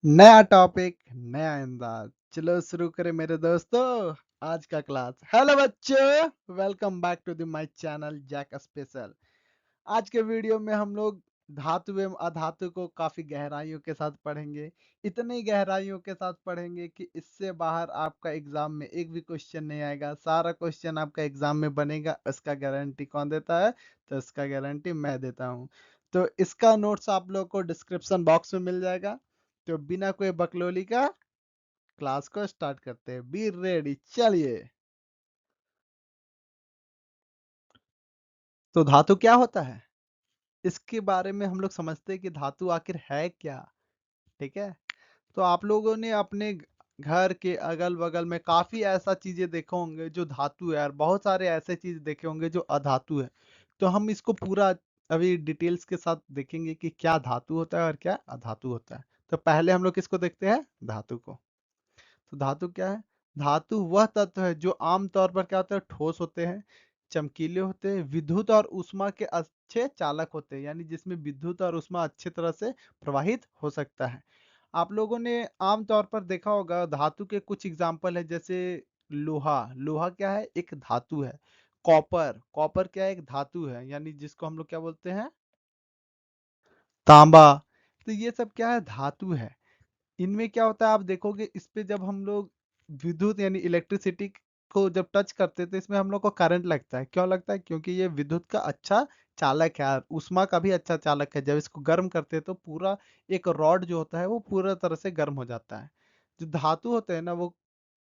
नया टॉपिक, नया अंदाज। चलो शुरू करें मेरे दोस्तों आज का क्लास। हेलो बच्चों, welcome back to the my channel Jack special. आज के वीडियो में हम लोग धातु एवं अधातु को काफी गहराइयों के साथ पढ़ेंगे। इतनी गहराइयों के साथ पढ़ेंगे कि इससे बाहर आपका एग्जाम में एक भी क्वेश्चन नहीं आएगा। सारा क्वेश्चन आपका एग्जाम में बनेगा। इसका गारंटी कौन देता है? तो इसका गारंटी मैं देता हूँ। तो इसका नोट्स आप लोग को डिस्क्रिप्शन बॉक्स में मिल जाएगा। तो बिना कोई बकलोली का क्लास को स्टार्ट करते हैं। बी रेडी, चलिए। तो धातु क्या होता है, इसके बारे में हम लोग समझते हैं कि धातु आखिर है क्या। ठीक है। तो आप लोगों ने अपने घर के अगल बगल में काफी ऐसा चीजें देखे होंगे जो धातु है, और बहुत सारे ऐसे चीज देखे होंगे जो अधातु है। तो हम इसको पूरा अभी डिटेल्स के साथ देखेंगे कि क्या धातु होता है और क्या अधातु होता है। तो पहले हम लोग किसको देखते हैं? धातु को। तो धातु क्या है? धातु वह तत्व है जो आमतौर पर क्या होता है, ठोस होते हैं, चमकीले होते हैं, विद्युत और ऊष्मा के अच्छे चालक होते हैं, यानी जिसमें विद्युत और ऊष्मा अच्छी तरह से प्रवाहित हो सकता है। आप लोगों ने आमतौर पर देखा होगा धातु के कुछ एग्जाम्पल है, जैसे लोहा। लोहा क्या है? एक धातु है। कॉपर, कॉपर क्या है? एक धातु है, यानी जिसको हम लोग क्या बोलते हैं? तांबा। तो ये सब क्या है? धातु है। इनमें क्या होता है, आप देखोगे इस पे जब हम लोग विद्युत यानी इलेक्ट्रिसिटी को जब टच करते हैं तो इसमें हम लोग को करंट लगता है। क्यों लगता है? क्योंकि ये विद्युत का अच्छा चालक है, और ऊष्मा का भी अच्छा चालक है। जब इसको गर्म करते हैं तो पूरा एक रॉड जो होता है वो पूरा तरह से गर्म हो जाता है। जो धातु होते हैं ना, वो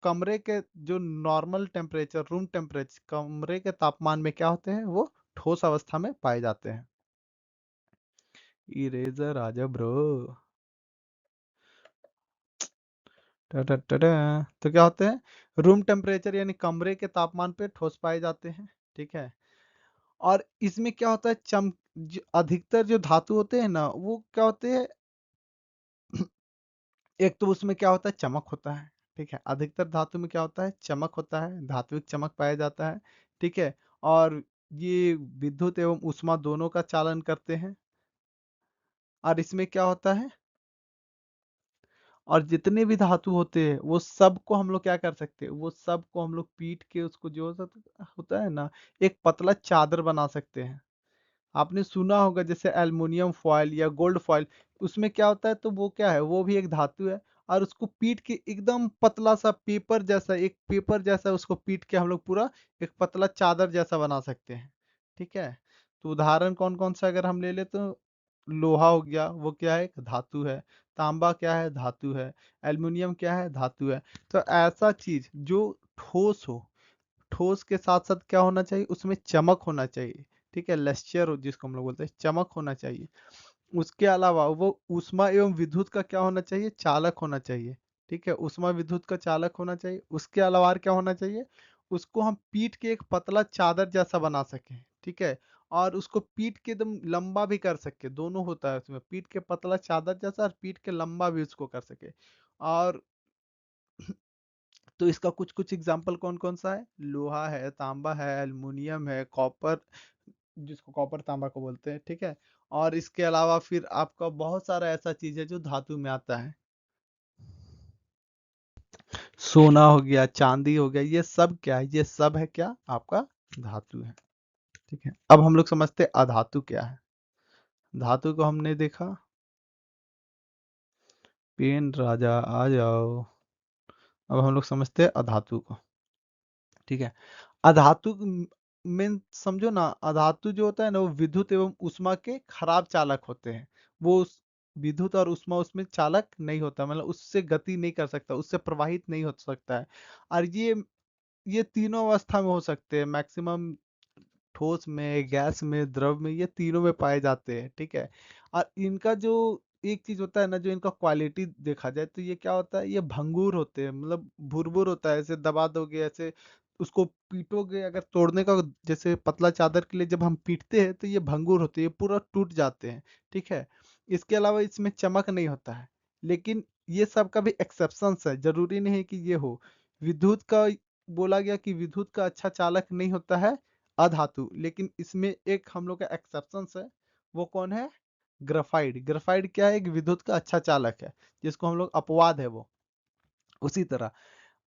कमरे के जो नॉर्मल टेम्परेचर, रूम टेम्परेचर, कमरे के तापमान में क्या होते हैं, वो ठोस अवस्था में पाए जाते हैं। इरेजर आजा ब्रो। तो क्या होते हैं? रूम टेम्परेचर यानी कमरे के तापमान पे ठोस पाए जाते हैं। ठीक है। और इसमें क्या होता है, अधिकतर जो धातु होते हैं ना, वो क्या होते हैं, एक तो उसमें क्या होता है, चमक होता है। ठीक है। अधिकतर धातु में क्या होता है, चमक होता है, धात्विक चमक पाया जाता है। ठीक है। और ये विद्युत एवं ऊष्मा दोनों का चालन करते हैं। और इसमें क्या होता है, और जितने भी धातु होते हैं वो सबको हम लोग क्या कर सकते हैं, वो सबको हम लोग पीट के उसको जो होता है ना, एक पतला चादर बना सकते हैं। आपने सुना होगा जैसे एल्युमिनियम फॉयल या गोल्ड फॉयल, उसमें क्या होता है, तो वो क्या है, वो भी एक धातु है। और उसको पीट के एकदम पतला सा पेपर जैसा, एक पेपर जैसा उसको पीट के हम लोग पूरा एक पतला चादर जैसा बना सकते हैं। ठीक है। तो उदाहरण कौन कौन सा अगर हम ले ले तो लोहा हो गया, वो क्या है, एक धातु है। तांबा क्या है, धातु है। एल्युमिनियम क्या है, धातु है। तो ऐसा चीज जो ठोस हो, ठोस के साथ साथ क्या होना चाहिए, उसमें चमक होना चाहिए। ठीक है, लस्चर जिसको हम लोग बोलते हैं, चमक होना चाहिए। उसके अलावा वो ऊष्मा एवं विद्युत का क्या होना चाहिए, चालक होना चाहिए। ठीक है, ऊष्मा विद्युत का चालक होना चाहिए। उसके अलावा और क्या होना चाहिए, उसको हम पीट के एक पतला चादर जैसा बना सकें। ठीक है। और उसको पीट के एकदम लंबा भी कर सके, दोनों होता है उसमें, पीट के पतला चादर जैसा और पीट के लंबा भी उसको कर सके। और तो इसका कुछ कुछ एग्जाम्पल कौन कौन सा है, लोहा है, तांबा है, एल्युमिनियम है, कॉपर, जिसको कॉपर तांबा को बोलते हैं। ठीक है। और इसके अलावा फिर आपका बहुत सारा ऐसा चीज है जो धातु में आता है। सोना हो गया, चांदी हो गया, ये सब क्या है, ये सब है क्या, आपका धातु है। ठीक है। अब हम लोग समझते हैं अधातु क्या है। धातु को हमने देखा। पेन राजा आ जाओ। अब हम लोग समझते हैं अधातु को। ठीक है। अधातु में समझो ना, अधातु जो होता है ना, वो विद्युत एवं ऊष्मा के खराब चालक होते हैं। वो विद्युत और ऊष्मा उसमें चालक नहीं होता, मतलब उससे गति नहीं कर सकता, उससे प्रवाहित नहीं हो सकता है। और ये तीनों अवस्था में हो सकते हैं मैक्सिमम, ठोस में, गैस में, द्रव में, ये तीनों में पाए जाते हैं। ठीक है। और इनका जो एक चीज होता है ना, जो इनका क्वालिटी देखा जाए तो ये क्या होता है, ये भंगुर होते हैं, मतलब भुरभुर होता है। ऐसे दबा दोगे, ऐसे उसको पीटोगे, अगर तोड़ने का, जैसे पतला चादर के लिए जब हम पीटते हैं तो ये भंगुर होते हैं, ये पूरा टूट जाते हैं। ठीक है। इसके अलावा इसमें चमक नहीं होता है। लेकिन ये सब का भी एक्सेप्शंस है, जरूरी नहीं है कि ये हो। विद्युत का बोला गया कि विद्युत का अच्छा चालक नहीं होता है अधातु, लेकिन इसमें एक हम लोग का एक्सेप्शन है। वो कौन है? ग्राफाइट, ग्राफाइट क्या है, एक विद्युत का अच्छा चालक है, जिसको हम लोग अपवाद है वो। उसी तरह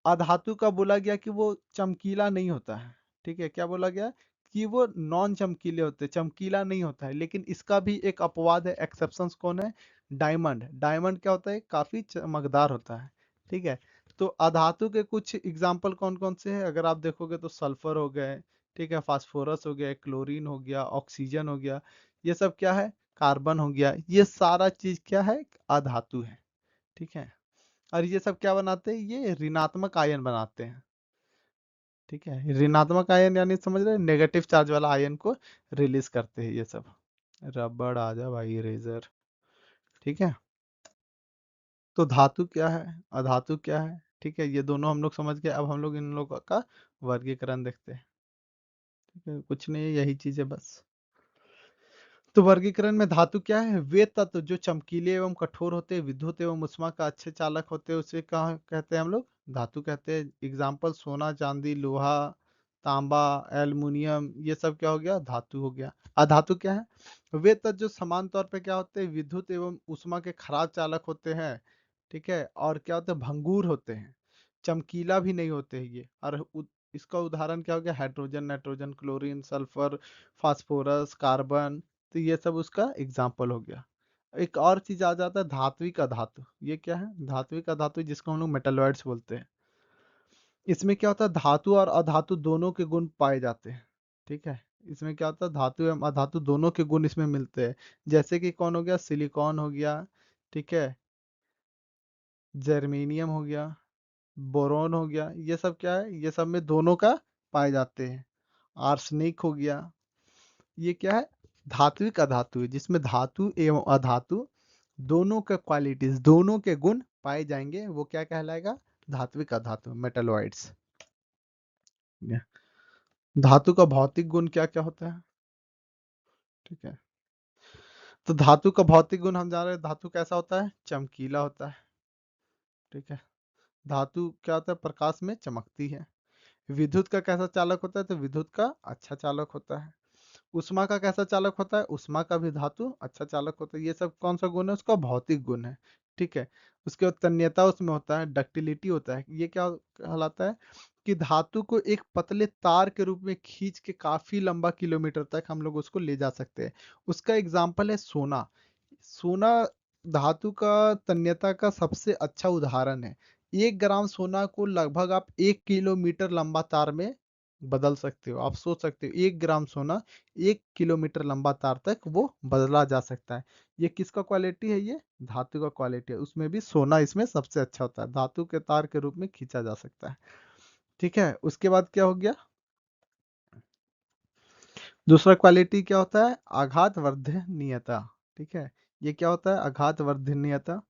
अधातु का बोला गया कि वो चमकीला नहीं होता है, ठीक है, क्या बोला गया कि वो नॉन चमकीले होते हैं, चमकीला नहीं होता है, लेकिन इसका भी एक अपवाद है, एक्सेप्शंस कौन है, डायमंड। डायमंड क्या होता है, काफी चमकदार होता है, ठीक है। तो अधातु के कुछ एग्जाम्पल कौन कौन से हैं, अगर आप देखोगे तो सल्फर हो गए, ठीक है, फास्फोरस हो गया, क्लोरीन हो गया, ऑक्सीजन हो गया, ये सब क्या है, कार्बन हो गया, ये सारा चीज क्या है, अधातु है, ठीक है। और ये सब क्या बनाते हैं, ये ऋणात्मक आयन बनाते हैं, ठीक है। ऋणात्मक आयन यानी समझ रहे हैं, नेगेटिव चार्ज वाला आयन को रिलीज करते हैं ये सब। रबड़ आ जा भाई, इरेजर, ठीक है। तो धातु क्या है, अधातु क्या है, ठीक है, ये दोनों हम लोग समझ गए। अब हम लोग इन लोगों का वर्गीकरण देखते हैं, ठीक है, कुछ नहीं, यही चीज है बस। तो वर्गीकरण में धातु क्या है, वे तत्व जो चमकीले एवं कठोर होते हैं, विद्युत एवं उष्मा का अच्छे चालक होते हैं, उसे कहा कहते हैं हम लोग, धातु कहते हैं। एग्जाम्पल सोना, चांदी, लोहा, तांबा, एल्युमिनियम, ये सब क्या हो गया, धातु हो गया। अधातु क्या है, वे तत्व जो समान तौर पे क्या होते हैं, विद्युत एवं उष्मा के खराब चालक होते हैं, ठीक है, और क्या होते हैं, भंगुर होते हैं, चमकीला भी नहीं होते हैं ये। और इसका उदाहरण क्या हो गया, hydrogen, nitrogen, chlorine, sulphur, phosphorus, carbon, तो ये सब उसका एग्जाम्पल हो गया। एक और चीज आ जाता है, धात्विक अधातु। ये क्या है, धात्विक अधातु, जिसको हम लोग मेटलॉइड्स बोलते हैं। इसमें क्या होता है, धातु और अधातु दोनों के गुण पाए जाते हैं, ठीक है। इसमें क्या होता है, धातु एवं अधातु दोनों के गुण इसमें मिलते हैं। जैसे कि कौन हो गया, सिलिकॉन हो गया, ठीक है, जर्मेनियम हो गया, बोरोन हो गया, ये सब क्या है, ये सब में दोनों का पाए जाते हैं। आर्सेनिक हो गया, ये क्या है, धात्विक अधातु है, जिसमें धातु एवं अधातु दोनों के क्वालिटीज, दोनों के गुण पाए जाएंगे, वो क्या कहलाएगा, धात्विक अधातु, मेटलॉइड्स। धातु का भौतिक गुण क्या क्या होता है, ठीक है। तो धातु का भौतिक गुण हम जान रहे हैं, धातु कैसा होता है, चमकीला होता है, ठीक है। धातु क्या होता है, प्रकाश में चमकती है। विद्युत का कैसा चालक होता है, तो विद्युत का अच्छा चालक होता है। उष्मा का कैसा चालक होता है, उष्मा का भी धातु अच्छा चालक होता है। ये सब कौन सा गुण है, उसका भौतिक गुण है, ठीक है। उसके बाद तन्यता उसमें होता है, डक्टिलिटी होता है, ये क्या कहलाता है, कि धातु को एक पतले तार के रूप में खींच के काफी लंबा किलोमीटर तक हम लोग उसको ले जा सकते हैं। उसका एग्जाम्पल है सोना। सोना धातु का तन्यता का सबसे अच्छा उदाहरण है। 1 ग्राम सोना को लगभग आप 1 किलोमीटर लंबा तार में बदल सकते हो। आप सोच सकते हो, 1 ग्राम सोना 1 किलोमीटर लंबा तार तक वो बदला जा सकता है। ये किसका क्वालिटी है, ये धातु का क्वालिटी है। उसमें भी सोना इसमें सबसे अच्छा होता है, धातु के तार के रूप में खींचा जा सकता है, ठीक है। उसके बाद क्या हो गया, दूसरा क्वालिटी क्या होता है, आघात वर्धनीयता, ठीक है। ये क्या होता है, आघात वर्धनीयता।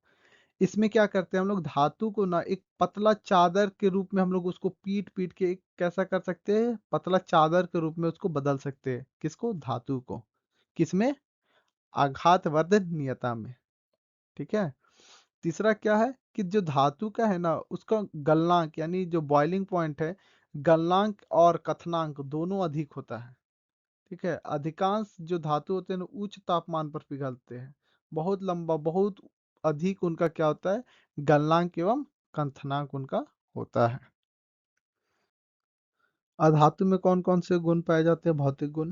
इसमें क्या करते हैं हम लोग, धातु को ना एक पतला चादर के रूप में हम लोग उसको पीट पीट के एक कैसा कर सकते हैं, पतला चादर के रूप में उसको बदल सकते हैं। किसको, धातु को, किसमें, आघात वर्धनीयता में, ठीक है। तीसरा क्या है, कि जो धातु का है ना, उसका गलनांक यानी जो बॉइलिंग पॉइंट है, गलनांक और कथनांक दोनों अधिक होता है, ठीक है। अधिकांश जो धातु होते हैं ना, उच्च तापमान पर पिघलते हैं, बहुत लंबा, बहुत अधिक उनका क्या होता है, गलनांक एवं क्वथनांक उनका होता है। अधातु में कौन कौन से गुण पाए जाते हैं, भौतिक गुण,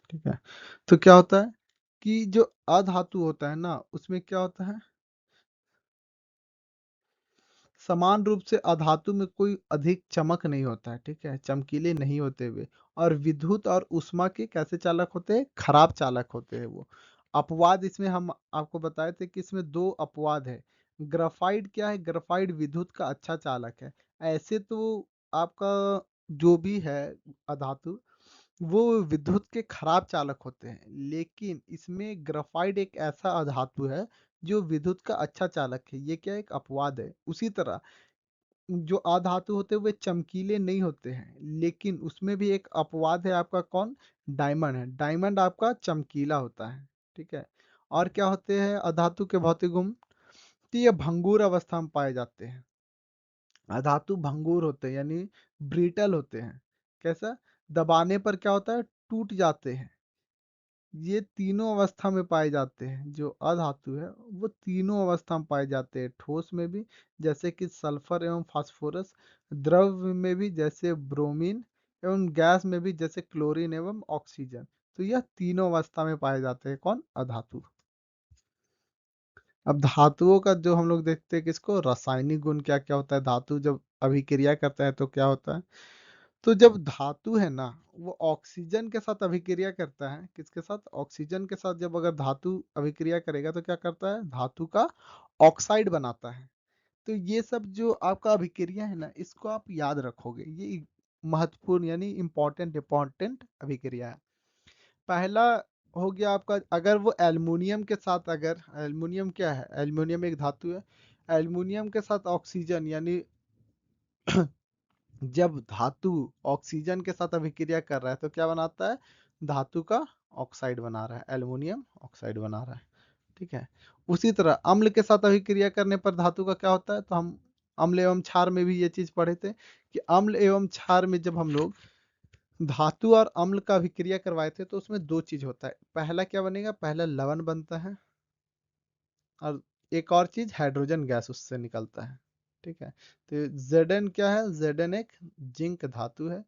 ठीक है। तो क्या होता है, कि जो अधातु होता है ना, उसमें क्या होता है, समान रूप से अधातु में कोई अधिक चमक नहीं होता है, ठीक है, चमकीले नहीं होते वे। और विद्युत और उष्मा के कैसे चालक होते हैं, खराब चालक होते हैं वो। अपवाद इसमें हम आपको बताए थे कि इसमें 2 अपवाद है। ग्राफाइट क्या है, ग्राफाइट विद्युत का अच्छा चालक है। ऐसे तो आपका जो भी है अधातु, वो विद्युत के खराब चालक होते हैं, लेकिन इसमें ग्राफाइट एक ऐसा अधातु है जो विद्युत का अच्छा चालक है। ये क्या, एक अपवाद है। उसी तरह जो अधातु होते हैं वे चमकीले नहीं होते हैं, लेकिन उसमें भी एक अपवाद है आपका, कौन, डायमंड है। डायमंड आपका चमकीला होता है, ठीक है। और क्या होते हैं अधातु के भौतिक गुण, तो ये भंगुर अवस्था में पाए जाते हैं। अधातु भंगुर होते हैं, यानी ब्रिटल होते हैं। कैसा, दबाने पर क्या होता है, टूट जाते हैं। ये तीनों अवस्था में पाए जाते हैं। जो अधातु है वो तीनों अवस्था में पाए जाते हैं, ठोस में भी जैसे कि सल्फर एवं फास्फोरस, द्रव में भी जैसे ब्रोमीन, एवं गैस में भी जैसे क्लोरीन एवं ऑक्सीजन। तो यह तीनों अवस्था में पाए जाते हैं कौन? अधातु। अब धातुओं का जो हम लोग देखते हैं, किसको रासायनिक गुण क्या क्या होता है, धातु जब अभिक्रिया करता है तो क्या होता है। तो जब धातु है ना, वो ऑक्सीजन के साथ अभिक्रिया करता है, किसके साथ? ऑक्सीजन के साथ। जब अगर धातु अभिक्रिया करेगा तो क्या करता है? धातु का ऑक्साइड बनाता है। तो ये सब जो आपका अभिक्रिया है ना, इसको आप याद रखोगे, ये महत्वपूर्ण यानी इंपॉर्टेंट अभिक्रिया है। पहला हो गया आपका, अगर वो एल्युमिनियम के साथ, अगर एल्युमिनियम क्या है, एल्युमिनियम एक धातु है, एल्युमिनियम के साथ ऑक्सीजन यानी जब धातु ऑक्सीजन के साथ अभिक्रिया कर रहा है तो क्या बनाता है? धातु का ऑक्साइड बना रहा है, एल्युमिनियम ऑक्साइड बना रहा है। ठीक है। उसी तरह अम्ल के साथ अभिक्रिया करने पर धातु का क्या होता है, तो हम अम्ल एवं क्षार में भी ये चीज पढ़े थे कि अम्ल एवं क्षार में जब हम लोग धातु और अम्ल का अभिक्रिया करवाए थे तो उसमें दो चीज होता है। पहला क्या बनेगा? पहला लवण बनता है, और एक और चीज हाइड्रोजन गैस उससे निकलता है। ठीक है। तो Zn क्या है? Zn एक जिंक धातु है।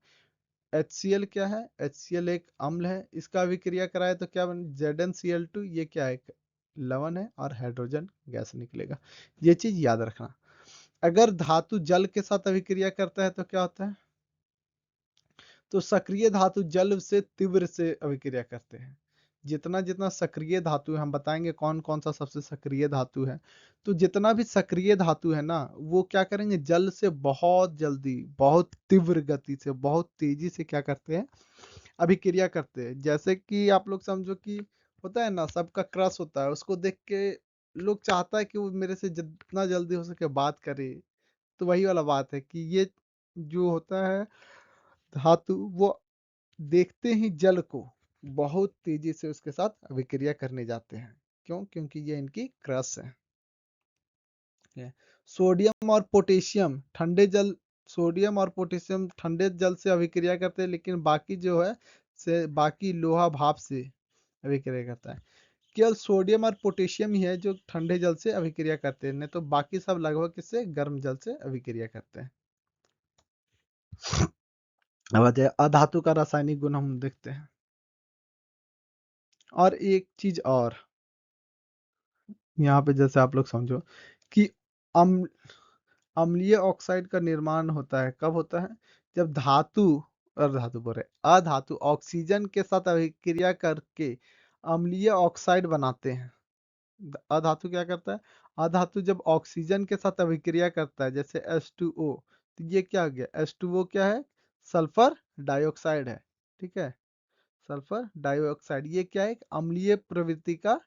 HCl क्या है? HCl एक अम्ल है। इसका अभिक्रिया कराए तो क्या बन? ZnCl2, ये क्या है? एक लवण है, और हाइड्रोजन गैस निकलेगा। ये चीज याद रखना। अगर धातु जल के साथ अभिक्रिया करता है तो क्या होता है? तो सक्रिय धातु जल से तीव्र से अभिक्रिया करते हैं। जितना जितना सक्रिय धातु है, हम बताएंगे कौन कौन सा सबसे सक्रिय धातु है। तो जितना भी सक्रिय धातु है ना, वो क्या करेंगे? जल से बहुत जल्दी, बहुत तीव्र गति से, बहुत तेजी से क्या करते हैं? अभिक्रिया करते हैं। जैसे कि आप लोग समझो कि होता है ना, सबका क्रश होता है, उसको देख के लोग चाहता है कि वो मेरे से जितना जल्दी हो सके बात करे। तो वही वाला बात है कि ये जो होता है धातु, वो देखते ही जल को बहुत तेजी से उसके साथ अभिक्रिया करने जाते हैं। क्यों? क्योंकि ये इनकी क्रस है। सोडियम और पोटेशियम ठंडे जल, सोडियम और पोटेशियम ठंडे जल से अभिक्रिया करते हैं, लेकिन बाकी जो है से बाकी लोहा भाप से अभिक्रिया करता है। केवल सोडियम और पोटेशियम ही है जो ठंडे जल से अभिक्रिया करते हैं, नहीं तो बाकी सब लगभग किससे? गर्म जल से अभिक्रिया करते हैं। अब अधातु का रासायनिक गुण हम देखते हैं। और एक चीज और यहाँ पे जैसे आप लोग समझो कि अम्ल अम्लीय ऑक्साइड का निर्माण होता है, कब होता है? जब धातु और धातु बोल रहे अधातु ऑक्सीजन के साथ अभिक्रिया करके अम्लीय ऑक्साइड बनाते हैं। अधातु क्या करता है? अधातु जब ऑक्सीजन के साथ अभिक्रिया करता है, जैसे H2O, तो ये क्या हो गया? H2O क्या है? सल्फर डाइऑक्साइड है। ठीक है। सल्फर डाइऑक्साइड ये क्या है? एक अम्लीय प्रवृत्ति का,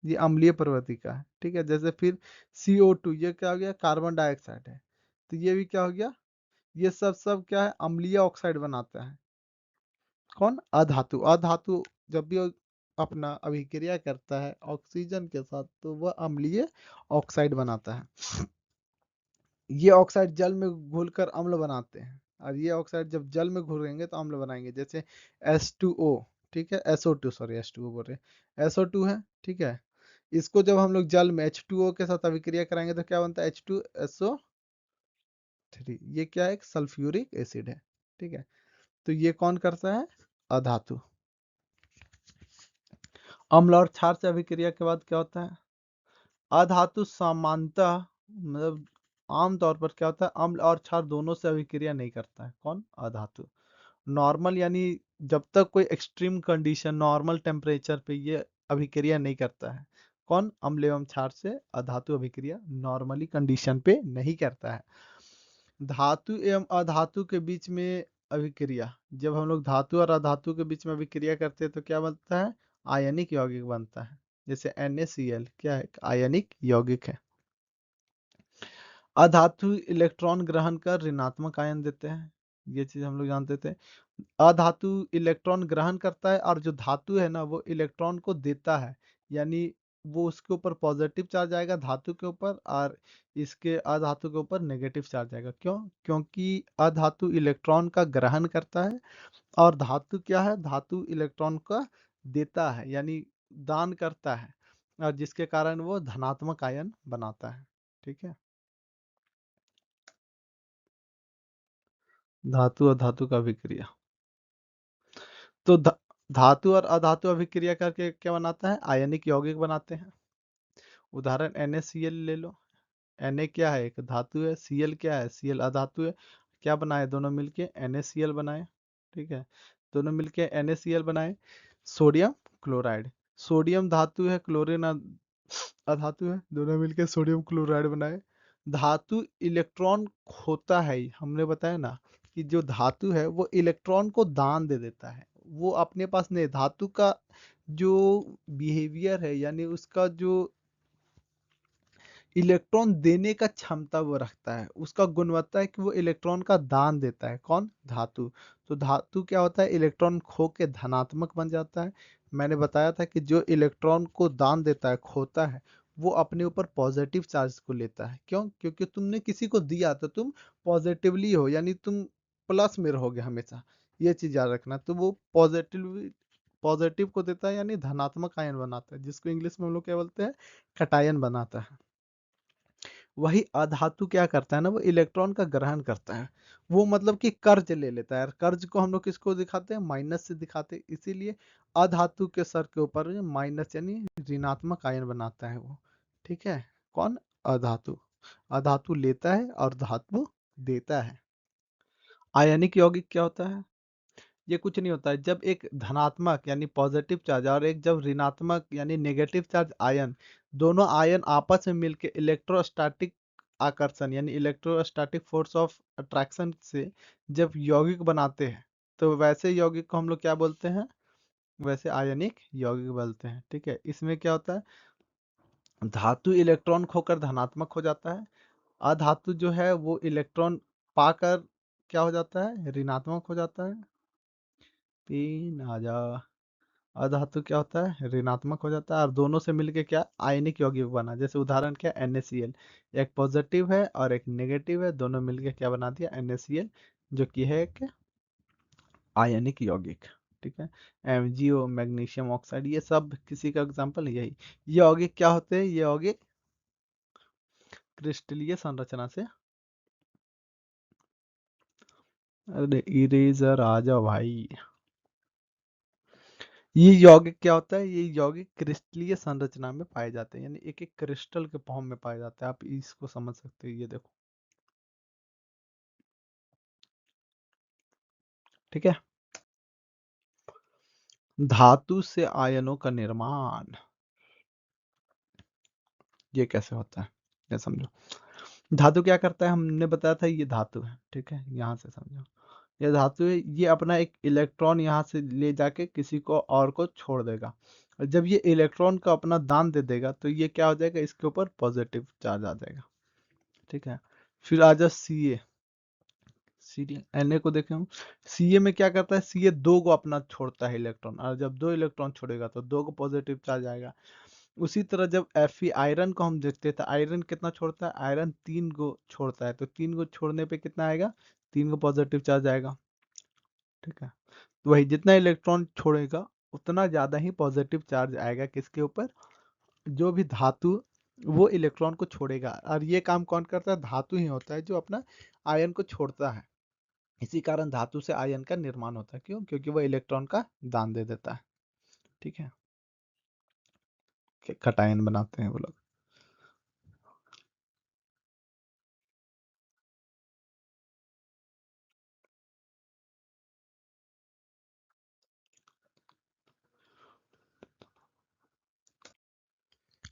ये अम्लीय प्रवृत्ति का है। ठीक है। जैसे फिर CO2, ये क्या हो गया? कार्बन डाइऑक्साइड है। तो ये भी क्या हो गया? ये सब सब क्या है? अम्लीय ऑक्साइड बनाता है। कौन? अधातु। अधातु जब भी अपना अभिक्रिया करता है ऑक्सीजन के साथ तो वह अम्लीय ऑक्साइड बनाता है। ये ऑक्साइड जल में घुलकर अम्ल बनाते हैं, और ये ऑक्साइड जब जल में घुलेंगे तो अम्ल बनाएंगे। जैसे H2O, ठीक है, SO2, सॉरी H2O बोल रहे, SO2 है। ठीक है। इसको जब हम लोग जल में H2O के साथ अभिक्रिया कराएंगे तो क्या बनता है? H2SO3। ये क्या है? एक सल्फ्यूरिक एसिड है। ठीक है। तो ये कौन करता है? अधातु। अम्ल और क्षार से अभिक्रिया के बाद क्या होता है? अधातु सामान्यतः, मतलब आमतौर पर क्या होता है? अम्ल और क्षार दोनों से अभिक्रिया नहीं करता है। कौन? अधातु। नॉर्मल यानी जब तक कोई एक्सट्रीम कंडीशन, नॉर्मल टेम्परेचर पे ये अभिक्रिया नहीं करता है। कौन? अम्ल एवं क्षार से अधातु अभिक्रिया नॉर्मली कंडीशन पे नहीं करता है। धातु एवं अधातु के बीच में अभिक्रिया, जब हम लोग धातु और अधातु के बीच में अभिक्रिया करते हैं तो क्या बनता है? आयनिक यौगिक बनता है। जैसे NaCl क्या है? आयनिक यौगिक है। अधातु इलेक्ट्रॉन ग्रहण कर ऋणात्मक आयन देते हैं, ये चीज हम लोग जानते थे। अधातु इलेक्ट्रॉन ग्रहण करता है, और जो धातु है ना वो इलेक्ट्रॉन को देता है। यानी वो उसके ऊपर पॉजिटिव चार्ज आएगा धातु के ऊपर, और इसके अधातु के ऊपर नेगेटिव चार्ज आएगा। क्यों? क्योंकि अधातु इलेक्ट्रॉन का ग्रहण करता है, और धातु क्या है, धातु इलेक्ट्रॉन का देता है, यानी दान करता है, और जिसके कारण वो धनात्मक आयन बनाता है। ठीक है। धातु और धातु का अभिक्रिया, तो धातु और अधातु अभिक्रिया करके क्या बनाता है, आयनिक यौगिक बनाते हैं। उदाहरण NaCl ले लो। Na क्या है, एक धातु है, Cl क्या है, Cl अधातु है। क्या बनाए दोनों मिलके, NaCl बनाए। ठीक है, दोनों मिलके NaCl बनाए। सोडियम क्लोराइड, सोडियम धातु है, क्लोरीन अधातु है, दोनों मिलके सोडियम क्लोराइड बनाए। धातु इलेक्ट्रॉन खोता है, हमने बताया ना कि जो धातु है वो इलेक्ट्रॉन को दान दे देता है। वो अपने पास नहीं, धातु का जो बिहेवियर है, यानी उसका जो इलेक्ट्रॉन देने का क्षमता वो रखता है, उसका गुणवत्ता है कि वो इलेक्ट्रॉन का दान देता है। कौन? धातु। तो धातु क्या होता है, इलेक्ट्रॉन खो के धनात्मक बन जाता है। मैंने बताया था कि जो इलेक्ट्रॉन को दान देता है, खोता है, वो अपने ऊपर पॉजिटिव चार्ज को लेता है। क्यों? क्योंकि तुमने किसी को दिया तो तुम पॉजिटिवली हो, यानी तुम प्लस में रहोगे हमेशा। ये चीज याद रखना। तो वो पॉजिटिव पॉजिटिव को देता है, यानी धनात्मक आयन बनाता है, जिसको इंग्लिश में हम लोग क्या बोलते हैं, कटायन बनाता है। वही अधातु क्या करता है ना, वो इलेक्ट्रॉन का ग्रहण करता है। वो मतलब कि कर्ज ले लेता है। कर्ज को हम लोग किसको दिखाते हैं, माइनस से दिखाते हैं। इसीलिए अधातु के सर के ऊपर माइनस यानी ऋणात्मक आयन बनाता है वो। ठीक है। कौन? अधातु। अधातु लेता है और धातु देता है। आयनिक यौगिक क्या होता है? ये कुछ नहीं होता है, जब एक धनात्मक यानी पॉजिटिव चार्ज और एक जब ऋणात्मक यानी नेगेटिव चार्ज आयन, दोनों आयन आपस में मिलकर इलेक्ट्रोस्टैटिक आकर्षण यानी इलेक्ट्रोस्टैटिक फोर्स ऑफ अट्रैक्शन से जब यौगिक बनाते हैं, तो वैसे यौगिक को हम लोग क्या बोलते हैं, वैसे आयनिक यौगिक बोलते हैं। ठीक है। इसमें क्या होता है, धातु इलेक्ट्रॉन खोकर धनात्मक हो जाता है, अधातु जो है वो इलेक्ट्रॉन पाकर क्या हो जाता है, ऋणात्मक हो जाता है। तीन आ जा, अधातु क्या होता है, ऋणात्मक हो जाता है, और दोनों से मिलके क्या, आयनिक यौगिक बना। जैसे उदाहरण क्या, NaCl, एक पॉजिटिव है और एक नेगेटिव है, दोनों मिलके क्या बना दिया, NaCl, जो कि है एक आयनिक यौगिक। ठीक है। MgO, मैग्नीशियम ऑक्साइड, ये सब किसी का एग्जाम्पल है। यही ये यौगिक क्या होते हैं, ये यौगिक क्रिस्टलीय संरचना से, अरे इरेजर आ जाओ भाई। ये यौगिक क्या होता है, ये यौगिक क्रिस्टलीय संरचना में पाए जाते हैं, यानी एक एक क्रिस्टल के फॉर्म में पाए जाते हैं। आप इसको समझ सकते हो, ये देखो। ठीक है। धातु से आयनों का निर्माण, ये कैसे होता है, ये समझो। धातु क्या करता है, हमने बताया था ये धातु है। ठीक है, यहाँ से समझो। ये धातु है, ये अपना एक इलेक्ट्रॉन यहाँ से ले जाके किसी को और को छोड़ देगा, और जब ये इलेक्ट्रॉन को अपना दान दे देगा तो ये क्या हो जाएगा, इसके ऊपर पॉजिटिव चार्ज आ जाएगा। ठीक है। फिर आ जा Ca, Na को देखें हम। Ca में क्या करता है, Ca दो को अपना छोड़ता है इलेक्ट्रॉन, और जब दो इलेक्ट्रॉन छोड़ेगा तो दो को पॉजिटिव चार्ज आएगा। उसी तरह जब Fe आयरन को हम देखते हैं, तो आयरन कितना छोड़ता है, आयरन तीन को छोड़ता है, तो तीन को छोड़ने पे कितना आएगा, तीन को पॉजिटिव चार्ज आएगा। ठीक है। तो वही जितना इलेक्ट्रॉन छोड़ेगा उतना ज्यादा ही पॉजिटिव चार्ज आएगा किसके ऊपर, जो भी धातु वो इलेक्ट्रॉन को छोड़ेगा। और ये काम कौन करता है, धातु ही होता है जो अपना आयन को छोड़ता है। इसी कारण धातु से आयन का निर्माण होता है। क्यों? क्योंकि वह इलेक्ट्रॉन का दान दे देता है। ठीक है, कटायन बनाते हैं वो लोग।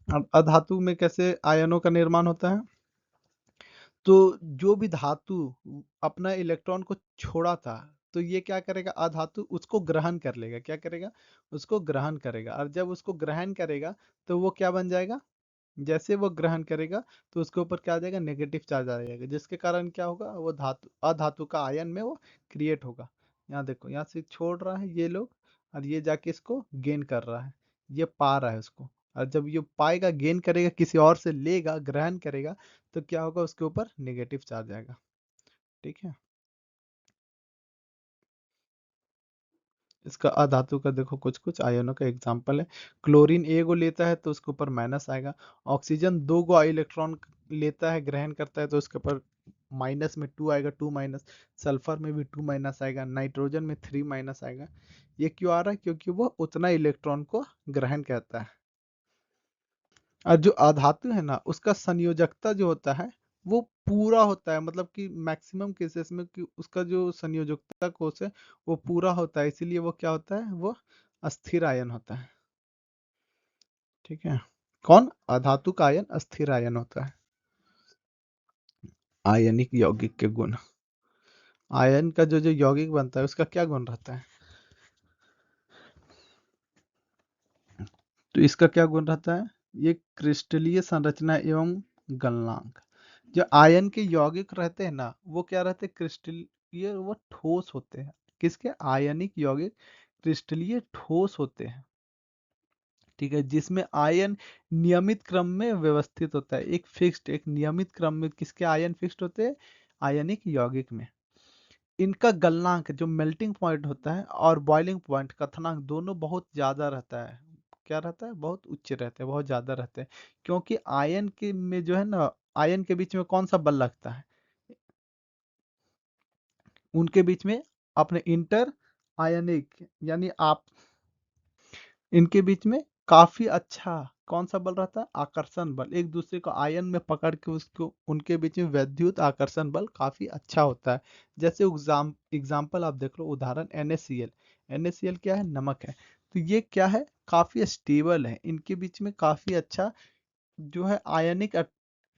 अब अधातु में कैसे आयनों का निर्माण होता है, तो जो भी धातु अपना इलेक्ट्रॉन को छोड़ा था, तो ये क्या करेगा, अधातु उसको ग्रहण कर लेगा। क्या करेगा, उसको ग्रहण करेगा, और जब उसको ग्रहण करेगा तो वो क्या बन जाएगा, जैसे वो ग्रहण करेगा तो उसके ऊपर क्या आ जाएगा, नेगेटिव चार्ज आ जाएगा, जिसके कारण क्या होगा, वो धातु अधातु का आयन में वो क्रिएट होगा। यहाँ देखो, यहाँ से छोड़ रहा है ये लोग, और ये जाके इसको गेन कर रहा है, ये पा रहा है उसको, और जब ये पाएगा, गेन करेगा, किसी और से लेगा, ग्रहण करेगा, तो क्या होगा, उसके ऊपर नेगेटिव चार्ज आएगा। ठीक है। इसका अधातु का देखो कुछ कुछ आयनों का एग्जांपल है। क्लोरीन ए को लेता है तो उसके ऊपर माइनस आएगा। ऑक्सीजन 2 गो इलेक्ट्रॉन लेता है, ग्रहण करता है, तो उसके ऊपर माइनस में 2 आएगा, 2 माइनस। सल्फर में भी 2 माइनस आएगा, नाइट्रोजन में 3 माइनस आएगा। ये क्यों आ रहा है? क्योंकि वो उतना इलेक्ट्रॉन को ग्रहण करता है। और जो अधातु है ना, उसका संयोजकता जो होता है वो पूरा होता है, मतलब कि मैक्सिमम केसेस में कि उसका जो संयोजकता कोष है वो पूरा होता है, इसीलिए वो क्या होता है, वो अस्थिर आयन होता है। ठीक है। कौन? अधातु का आयन अस्थिर आयन होता है। आयनिक यौगिक के गुण। आयन का जो जो यौगिक बनता है उसका क्या गुण रहता है? तो इसका क्या गुण रहता है? ये क्रिस्टलीय संरचना एवं गलनांक। जो आयन के यौगिक रहते हैं ना, वो क्या रहते हैं, क्रिस्टलीय, वो ठोस होते हैं। किसके? आयनिक यौगिक क्रिस्टलीय ठोस होते हैं। ठीक है, जिसमें आयन नियमित क्रम में व्यवस्थित होता है, एक फिक्स्ड, एक नियमित क्रम में किसके आयन फिक्स्ड होते हैं? आयनिक यौगिक में। इनका गलनांक, जो मेल्टिंग पॉइंट होता है, और बॉइलिंग पॉइंट, क्वथनांक, दोनों बहुत ज्यादा रहता है। क्या रहता है? बहुत उच्च रहते हैं, बहुत ज्यादा रहते हैं। क्योंकि आयन के में जो है ना, आयन के बीच में कौन सा बल लगता है? उनके बीच में अपने इंटर आयनिक, यानी आप, इनके बीच में काफी अच्छा कौन सा बल रहता है? आकर्षण बल। एक दूसरे को आयन में पकड़ के उसको, उनके बीच में वैद्युत आकर्षण बल काफी अच्छा होता है। जैसे एग्जाम्पल आप देख लो, उदाहरण NaCl। NaCl क्या है? नमक है। तो ये क्या है? काफी स्टेबल है, इनके बीच में काफी अच्छा जो है आयनिक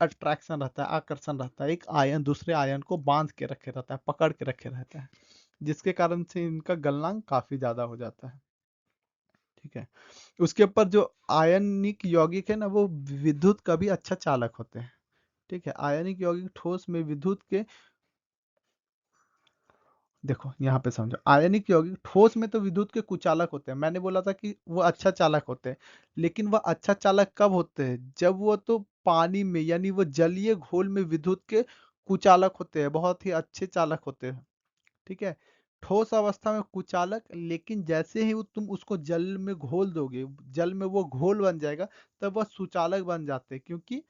अट्रैक्शन रहता है, आकर्षण रहता है। एक आयन दूसरे आयन को बांध के रखे रहता है, पकड़ के रखे रहता है, जिसके कारण से इनका गलनांक काफी ज्यादा हो जाता है। ठीक है। उसके ऊपर जो आयनिक यौगिक है ना, वो विद्युत का भी अच्छा चालक होते हैं। ठीक है। आयनिक यौगिक ठोस में विद्युत के, देखो यहाँ पे समझो, आयनिक यौगिक ठोस में तो विद्युत के कुचालक होते हैं। मैंने बोला था कि वो अच्छा चालक होते हैं, लेकिन वह अच्छा चालक कब होते हैं? जब वो तो पानी में, यानी वो जलीय घोल में विद्युत के कुचालक होते हैं, बहुत ही अच्छे चालक होते हैं। ठीक है। ठोस अवस्था में कुचालक, लेकिन जैसे ही तुम उसको जल में घोल दोगे, जल में वो घोल बन जाएगा, तब वह सुचालक बन जाते हैं। क्योंकि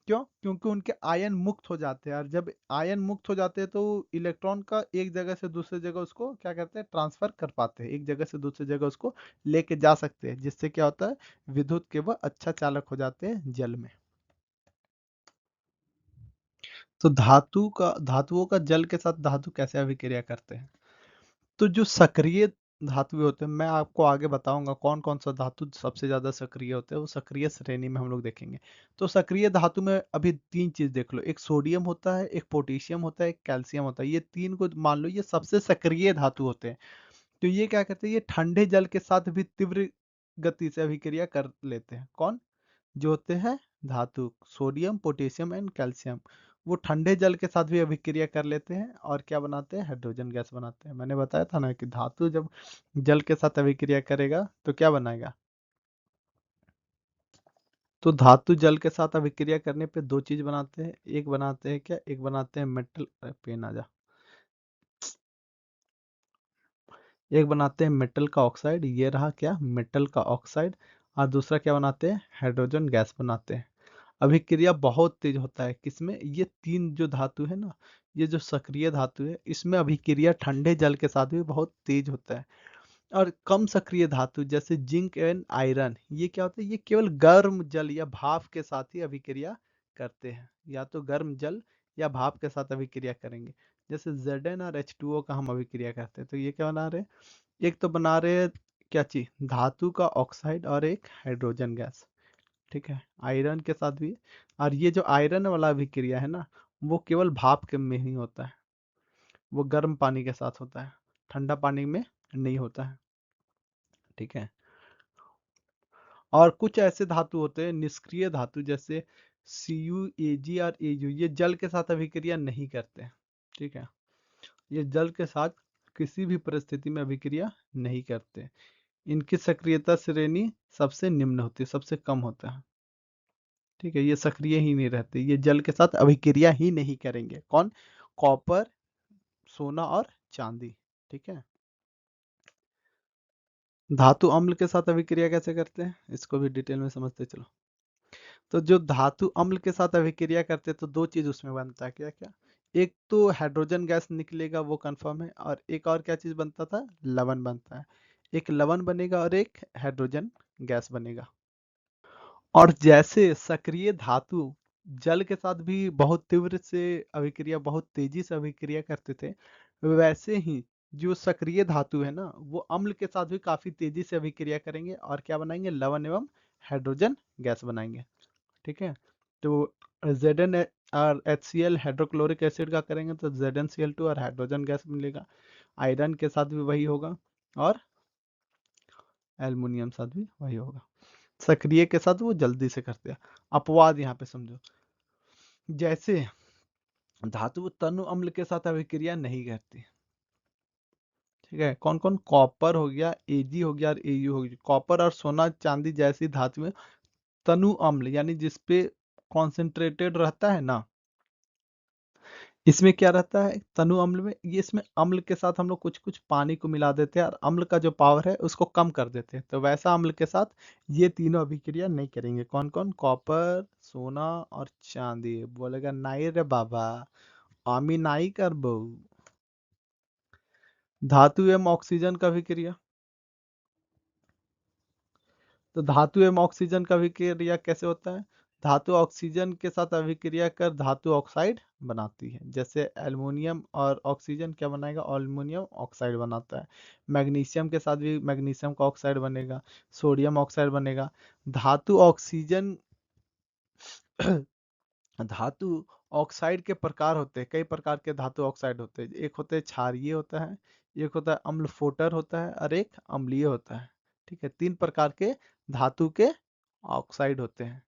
क्यों? क्योंकि उनके आयन मुक्त हो जाते हैं, और जब आयन मुक्त हो जाते हैं तो इलेक्ट्रॉन का एक जगह से दूसरे जगह उसको क्या करते हैं? ट्रांसफर कर पाते हैं, एक जगह से दूसरी जगह उसको लेके जा सकते हैं, जिससे क्या होता है? विद्युत के वह अच्छा चालक हो जाते हैं जल में। तो धातुओं का जल के साथ धातु कैसे अभिक्रिया करते हैं? तो जो सक्रिय धातु होते हैं, मैं आपको आगे बताऊंगा कौन कौन सा धातु सबसे ज्यादा सक्रिय होते हैं, वो सक्रिय श्रेणी में हम लोग देखेंगे। तो सक्रिय धातु में अभी 3 चीज देख लो, एक सोडियम होता है, एक पोटेशियम होता है, एक कैल्शियम होता है। ये तीन को मान लो, ये सबसे सक्रिय धातु होते हैं। तो ये क्या करते हैं? ये ठंडे जल के साथ भी तीव्र गति से अभिक्रिया कर लेते हैं। कौन? जो होते हैं धातु, सोडियम, पोटेशियम एंड कैल्शियम, वो ठंडे जल के साथ भी अभिक्रिया कर लेते हैं, और क्या बनाते हैं? हाइड्रोजन गैस बनाते हैं। मैंने बताया था ना कि धातु जब जल के साथ अभिक्रिया करेगा तो क्या बनाएगा? तो धातु जल के साथ अभिक्रिया करने पे 2 चीज बनाते हैं। एक बनाते हैं क्या? एक बनाते हैं मेटल, अरे पेन आ जा, एक बनाते हैं मेटल का ऑक्साइड, ये रहा क्या? मेटल का ऑक्साइड। और दूसरा क्या बनाते हैं? हाइड्रोजन गैस बनाते हैं। अभिक्रिया बहुत तेज होता है किसमें? ये तीन जो धातु है ना, ये जो सक्रिय धातु है, इसमें अभिक्रिया ठंडे जल के साथ भी बहुत तेज होता है। और कम सक्रिय धातु जैसे जिंक एंड आयरन, ये क्या होता है? ये केवल गर्म जल या भाप के साथ ही अभिक्रिया करते हैं, या तो गर्म जल या भाप के साथ अभिक्रिया करेंगे। जैसे Zn और H2O का हम अभिक्रिया करते हैं, तो ये क्या बना रहे हैं? एक तो बना रहे हैं क्या चीज? धातु का ऑक्साइड और एक हाइड्रोजन गैस। ठीक है। आयरन के साथ भी। और ये जो आयरन वाला अभिक्रिया है ना, वो केवल भाप के में ही होता है, वो गर्म पानी के साथ होता है, ठंडा पानी में नहीं होता है। ठीक है। और कुछ ऐसे धातु होते हैं निष्क्रिय धातु, जैसे Cu, Ag और Au, ये जल के साथ अभिक्रिया नहीं करते हैं। ठीक है। ये जल के साथ किसी भी परिस्थिति में अभिक्रिया नहीं करते। इनकी सक्रियता श्रेणी सबसे निम्न होती है, सबसे कम होता है। ठीक है, ये सक्रिय ही नहीं रहते, ये जल के साथ अभिक्रिया ही नहीं करेंगे। कौन? कॉपर, सोना और चांदी। ठीक है। धातु अम्ल के साथ अभिक्रिया कैसे करते हैं, इसको भी डिटेल में समझते चलो। तो जो धातु अम्ल के साथ अभिक्रिया करते हैं तो दो चीज उसमें बनता है, क्या क्या? एक तो हाइड्रोजन गैस निकलेगा, वो कंफर्म है, और एक और क्या चीज बनता था? लवण बनता है। एक लवण बनेगा और एक हाइड्रोजन गैस बनेगा। और जैसे सक्रिय धातु जल के साथ भी बहुत तीव्र से अभिक्रिया, बहुत तेजी से अभिक्रिया करते थे, वैसे ही जो सक्रिय धातु है ना, वो अम्ल के साथ भी काफी तेजी से अभिक्रिया करेंगे और क्या बनाएंगे? लवण एवं हाइड्रोजन गैस बनाएंगे। ठीक है। तो Zn और HCl हाइड्रोक्लोरिक एसिड का करेंगे तो ZnCl2 और हाइड्रोजन गैस मिलेगा। आयरन के साथ भी वही होगा और एल्युमिनियम साथ भी वही होगा। सक्रिय के साथ वो जल्दी से करते हैं। अपवाद यहाँ पे समझो, जैसे धातु तनु अम्ल के साथ अभिक्रिया नहीं करती। ठीक है, कौन कौन? कॉपर हो गया, Ag हो गया और Au हो गया। कॉपर और सोना चांदी जैसी धातु में तनु अम्ल यानी जिसपे कॉन्सेंट्रेटेड रहता है ना, इसमें क्या रहता है? तनु अम्ल में ये, इसमें अम्ल के साथ हम लोग कुछ कुछ पानी को मिला देते हैं और अम्ल का जो पावर है उसको कम कर देते हैं। तो वैसा अम्ल के साथ ये तीनों अभिक्रिया नहीं करेंगे। कौन कौन? कॉपर, सोना और चांदी। बोलेगा नहीं रे बाबा, आमी नाई कर बहू। धातु एवं ऑक्सीजन का अभिक्रिया। तो धातु एवं ऑक्सीजन का अभिक्रिया कैसे होता है? धातु ऑक्सीजन के साथ अभिक्रिया कर धातु ऑक्साइड बनाती है। जैसे एल्युमिनियम और ऑक्सीजन क्या बनाएगा? एल्युमिनियम ऑक्साइड बनाता है। मैग्नीशियम के साथ भी मैग्नीशियम का ऑक्साइड बनेगा, सोडियम ऑक्साइड बनेगा। धातु ऑक्सीजन धातु ऑक्साइड के प्रकार होते हैं, कई प्रकार के धातु ऑक्साइड होते हैं। एक होते हैं क्षारीय होता है, एक होता है अम्ल फोटर होता है और एक अम्लीय होता है। ठीक है, तीन प्रकार के धातु के ऑक्साइड होते हैं।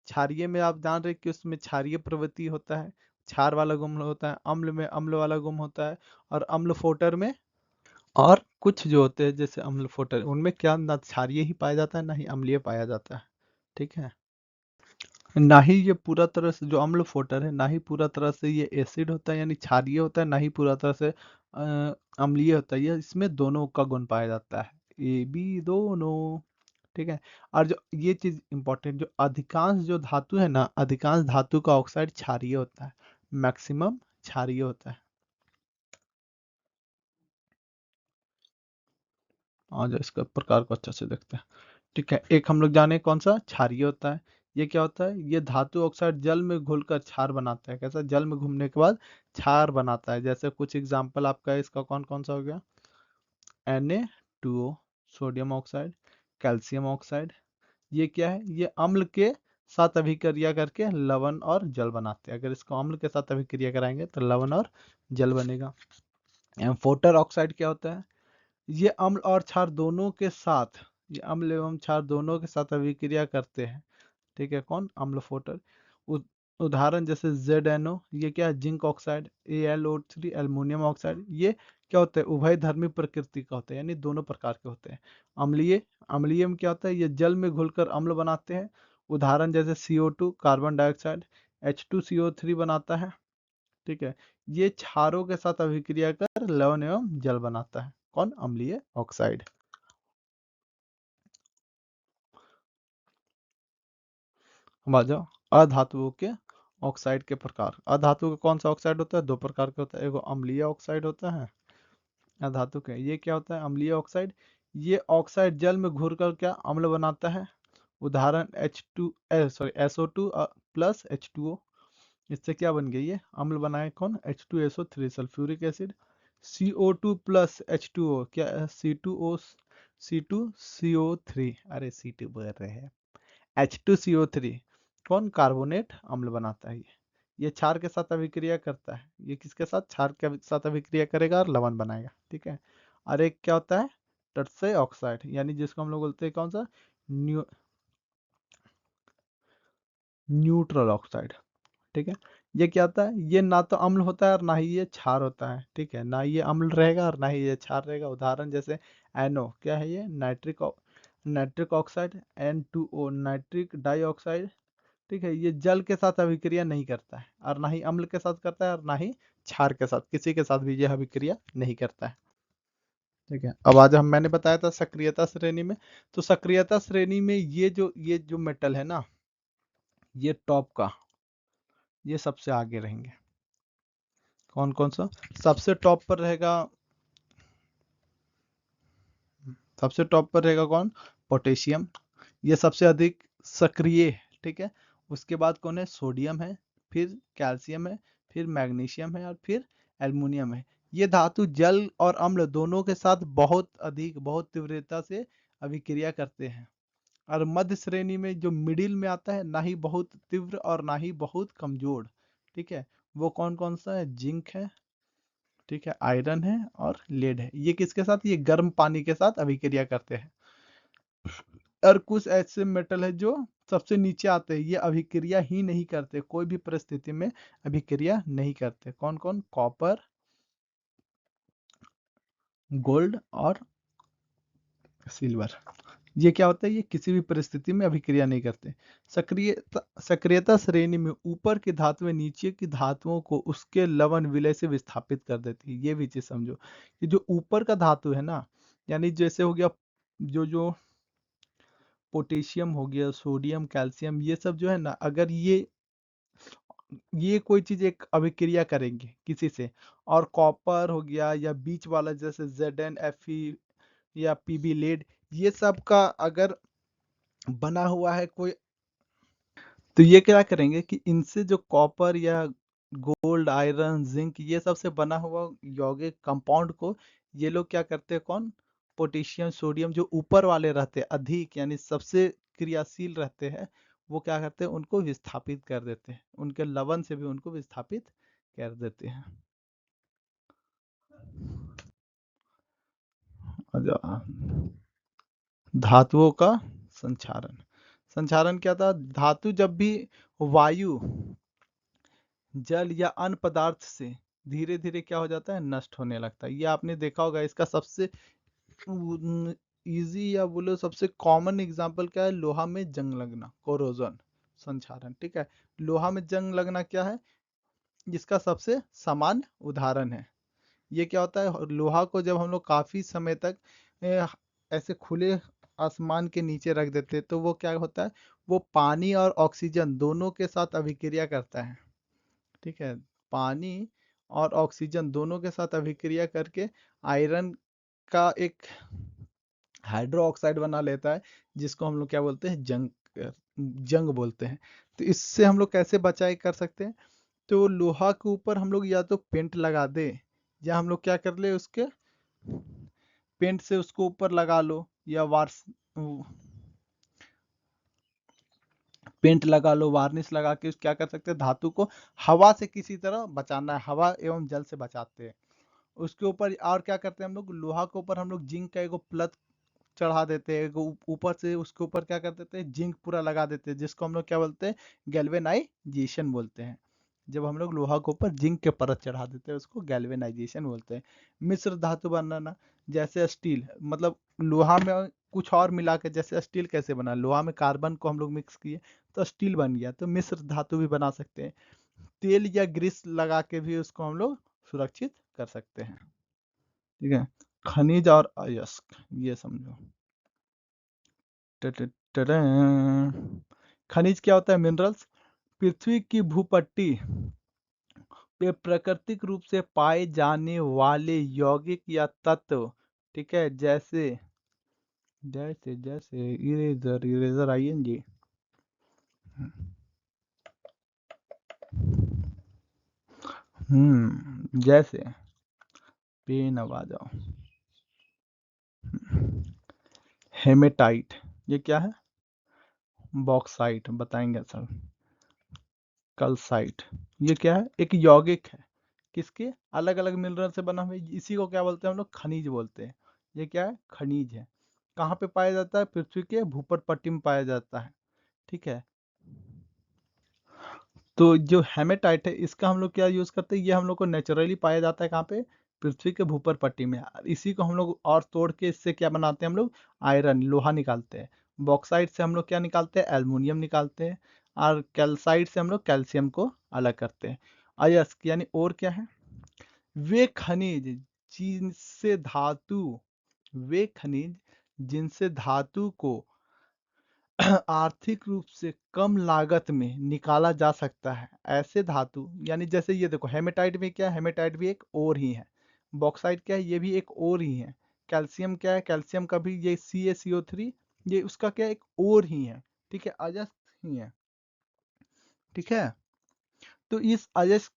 क्षारीय में आप जान रहे कि उसमें क्षारीय प्रवृत्ति होता है, क्षार वाला गुण होता है। अम्ल में अम्ल वाला गुण होता है। और अम्ल फोटर में, और कुछ जो होते हैं जैसे अम्ल फोटर, उनमें क्या ना क्षारीय ही पाया जाता है ना ही अम्लीय पाया जाता है। ठीक है। ना ही ये पूरा तरह से जो अम्ल फोटर है, ना ही पूरा तरह से ये एसिड होता है यानी क्षारीय होता है, ना ही पूरा तरह से अम्लीय होता है। ये इसमें दोनों का गुण पाया जाता है, ए बी दोनों। ठीक है। और जो ये चीज इंपॉर्टेंट, जो अधिकांश जो धातु है ना, अधिकांश धातु का ऑक्साइड क्षारीय होता है, मैक्सिमम क्षारीय होता है। आज इसका प्रकार को अच्छे से देखते हैं। ठीक है, एक हम लोग जाने कौन सा क्षारीय होता है। ये क्या होता है? ये धातु ऑक्साइड जल में घुलकर क्षार बनाता है। कैसा? जल में घुलने के बाद क्षार बनाता है। जैसे कुछ एग्जांपल आपका इसका कौन कौन सा हो गया? Na2O, sodium oxide, calcium oxide. ये क्या है? ये अम्ल के साथ अभिक्रिया करके लवण और जल बनाते हैं। अगर इसको अम्ल के साथ अभिक्रिया कराएंगे तो लवण और जल बनेगा। एम्फोटर ऑक्साइड क्या होता है? ये अम्ल और क्षार दोनों के साथ, ये अम्ल एवं क्षार दोनों के साथ अभिक्रिया करते हैं। ठीक है, कौन? अम्ल फोटर। उदाहरण जैसे ZnO, ये क्या है? Zinc oxide. AlO3, aluminium oxide. ये क्या होता है? उभय धर्मी प्रकृति का होता है, यानी दोनों प्रकार के होते हैं। अम्लीय, अम्लीय में क्या होता है? ये जल में घुलकर अम्ल बनाते हैं। उदाहरण जैसे CO2, कार्बन डाइऑक्साइड। H2CO3 बनाता है। ठीक है। ये क्षारों के साथ अभिक्रिया कर लवण एवं जल बनाता है। कौन? अम्लीय ऑक्साइड। हम आ जाओ अधातुओं के ऑक्साइड के प्रकार। अधातु का कौन सा ऑक्साइड होता है? दो प्रकार का होता है, एगो अम्लीय ऑक्साइड होता है। अधातु के ये क्या होता है? अम्लीय ऑक्साइड। ये ऑक्साइड जल में घुल कर क्या अम्ल बनाता है। उदाहरण SO2 प्लस H2O। इससे क्या बन गया? ये अम्ल बनाए। कौन? H2SO3, sulphuric acid. CO2 plus H2O क्या है? C2CO3, अरे C2 बोल रहे हैं। H2CO3 कौन? कार्बोनेट अम्ल बनाता है। ये क्षार के साथ अभिक्रिया करता है। ये किसके साथ? क्षार के साथ अभिक्रिया करेगा और लवण बनाएगा। ठीक है। और एक क्या होता है? टर्सरी ऑक्साइड, यानी जिसको हम लोग बोलते हैं कौन सा? New neutral oxide. ठीक है। ये क्या होता है? ये ना तो अम्ल होता है और ना ही ये क्षार होता है। ठीक है, ना ये अम्ल रहेगा और ना ही ये क्षार रहेगा। उदाहरण जैसे NO क्या है ये, nitric oxide, N2O nitric dioxide. ठीक है, ये जल के साथ अभिक्रिया नहीं करता है, और ना ही अम्ल के साथ करता है, और ना ही क्षार के साथ, किसी के साथ भी ये अभिक्रिया नहीं करता है। ठीक है, अब आज मैंने बताया था सक्रियता श्रेणी में, तो सक्रियता श्रेणी में ये जो मेटल है ना, ये टॉप का, ये सबसे आगे रहेंगे। कौन कौन सा सबसे टॉप पर रहेगा? सबसे टॉप पर रहेगा कौन? पोटेशियम, ये सबसे अधिक सक्रिय है। ठीक है, उसके बाद कौन है? सोडियम है, फिर कैल्शियम है, फिर मैग्नीशियम है, और फिर एल्युमिनियम है। ये धातु जल और अम्ल दोनों के साथ बहुत तीव्रता से अभिक्रिया करते हैं। और मध्य श्रेणी में जो मिडिल में आता है, ना ही बहुत तीव्र और ना ही बहुत कमजोर। ठीक है, वो कौन कौन सा है? जिंक है, ठीक है, आयरन है, और लेड है। ये किसके साथ? ये गर्म पानी के साथ अभिक्रिया करते हैं। और कुछ ऐसे मेटल है जो सबसे नीचे आते हैं, ये अभिक्रिया ही नहीं करते, कोई भी परिस्थिति में अभिक्रिया नहीं करते। कौन कौन? कॉपर, गोल्ड और सिल्वर। ये क्या होता है? ये किसी भी परिस्थिति में अभिक्रिया नहीं करते। सक्रियता श्रेणी में ऊपर की धातुएं नीचे की धातुओं को उसके लवण विलय से विस्थापित कर देती है। ये भी चीज समझो कि जो ऊपर का धातु है ना, यानी जैसे हो गया जो जो पोटेशियम हो गया, सोडियम, कैल्शियम, ये सब जो है ना, अगर ये कोई चीज एक अभिक्रिया करेंगे किसी से, और कॉपर हो गया या बीच वाला जैसे ZnFe या Pb लेड, ये सब का अगर बना हुआ है कोई, तो ये क्या करेंगे कि इनसे जो कॉपर या गोल्ड, आयरन, जिंक, ये सब से बना हुआ यौगिक कंपाउंड को ये लोग क्या करते हैं? कौन? पोटेशियम, सोडियम, जो ऊपर वाले रहते हैं अधिक, यानी सबसे क्रियाशील रहते हैं, वो क्या करते हैं? उनको विस्थापित कर देते हैं, उनके लवण से भी उनको विस्थापित कर देते हैं। अच्छा, धातुओं का संक्षारण। संक्षारण क्या था? धातु जब भी वायु, जल या अन्य पदार्थ से धीरे धीरे क्या हो जाता है? नष्ट होने लगता है। ये आपने देखा होगा। इसका सबसे इजी या बोलो सबसे कॉमन एग्जांपल क्या है? लोहा में जंग लगना, कोरोजन, संक्षारण। ठीक है, लोहा में जंग लगना क्या है? इसका सबसे सामान्य उदाहरण है। ये क्या होता है? लोहा को जब हम लोग काफी समय तक ए, ऐसे खुले आसमान के नीचे रख देते हैं, तो वो क्या होता है? वो पानी और ऑक्सीजन दोनों के साथ अभिक्रिया करता है। ठीक है, पानी और ऑक्सीजन दोनों के साथ अभिक्रिया करके आयरन का एक हाइड्रो ऑक्साइड बना लेता है, जिसको हम लोग क्या बोलते हैं? जंग बोलते हैं। तो इससे हम लोग कैसे बचाई कर सकते हैं? तो लोहा के ऊपर हम लोग या तो पेंट लगा दे, या हम लोग क्या कर ले, उसके पेंट से उसको ऊपर लगा लो, या वार्स पेंट लगा लो, वार्निश लगा के क्या कर सकते हैं? धातु को हवा से किसी तरह बचाना है, हवा एवं जल से बचाते हैं। उसके ऊपर और क्या करते हैं हम लोग? लोहा के ऊपर हम लोग जिंक का एगो प्लग चढ़ा देते हैं, ऊपर से उसके ऊपर क्या कर देते हैं? जिंक पूरा लगा देते हैं, जिसको हम लोग क्या बोलते हैं? गैल्वेनाइजेशन बोलते हैं। जब हम लोग लोहा के ऊपर जिंक के परत चढ़ा देते हैं, उसको गैल्वेनाइजेशन बोलते हैं। मिश्र धातु बनाना, जैसे स्टील, मतलब लोहा में कुछ और मिला के, जैसे स्टील कैसे बना? लोहा में कार्बन को हम लोग मिक्स किए तो स्टील बन गया, तो मिश्र धातु भी बना सकते हैं। तेल या ग्रीस लगा के भी उसको हम लोग सुरक्षित कर सकते हैं। ठीक है, खनिज और अयस्क, ये समझो। टटटटटन। खनिज क्या होता है? मिनरल्स। पृथ्वी की भूपट्टी पे प्राकृतिक रूप से पाए जाने वाले यौगिक या तत्व। ठीक है, जैसे जैसे जैसे इरेजर, इरेजर ING। जैसे पेन, अब आ जाओ। हेमेटाइट, ये क्या है? बॉक्साइट बताएंगे सर। कलसाइट, ये क्या है? एक यौगिक है, किसके? अलग अलग मिनरल से बना हुआ है। इसी को क्या बोलते हैं हम लोग? खनिज बोलते हैं। ये क्या है? खनिज है। कहाँ पे पाया जाता है? पृथ्वी के भूपर पट्टी में पाया जाता है। ठीक है, तो जो हेमेटाइट है, इसका हम लोग क्या यूज करते हैं? ये हम लोग को नेचुरली पाया जाता है कहाँ पे? पृथ्वी के भूपर पट्टी में। इसी को हम लोग और तोड़ के इससे क्या बनाते हैं हम लोग, आयरन लोहा निकालते हैं। बॉक्साइट से हम लोग क्या निकालते हैं, एल्युमिनियम निकालते हैं। और कैल्साइट से हम लोग कैल्शियम को अलग करते हैं। अयस्क यानी और क्या है, वे खनिज जिनसे धातु वे खनिज जिनसे धातु को आर्थिक रूप से कम लागत में निकाला जा सकता है, ऐसे धातु यानी जैसे ये देखो हेमेटाइट में क्या है, हेमेटाइट भी एक और ही है। बॉक्साइट क्या है, ये भी एक और ही है। कैल्शियम क्या है, कैल्शियम का भी ये CaCO3, ये उसका क्या एक और ही है। ठीक है, अयस्क ही है। ठीक है, तो इस अयस्क